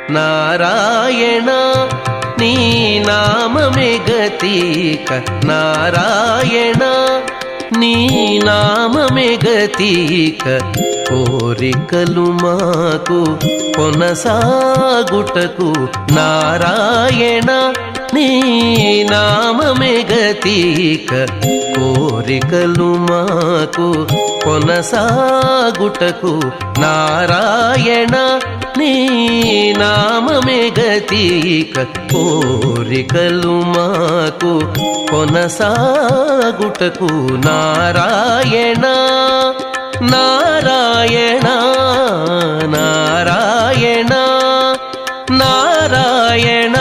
నారాయణ నీ నామమే గతిక నారాయణ నీ నామమే గతిక కోరికలు మాకు కొనసాగుటకు నారాయణ నీ నామమే గతిక కోరికలు మాకు కొనసాగుటకు నారాయణ నీ నామమే గతిక కోరికలు మాకు కొనసాగుటకు నారాయణ నారాయణ నారాయణ నారాయణ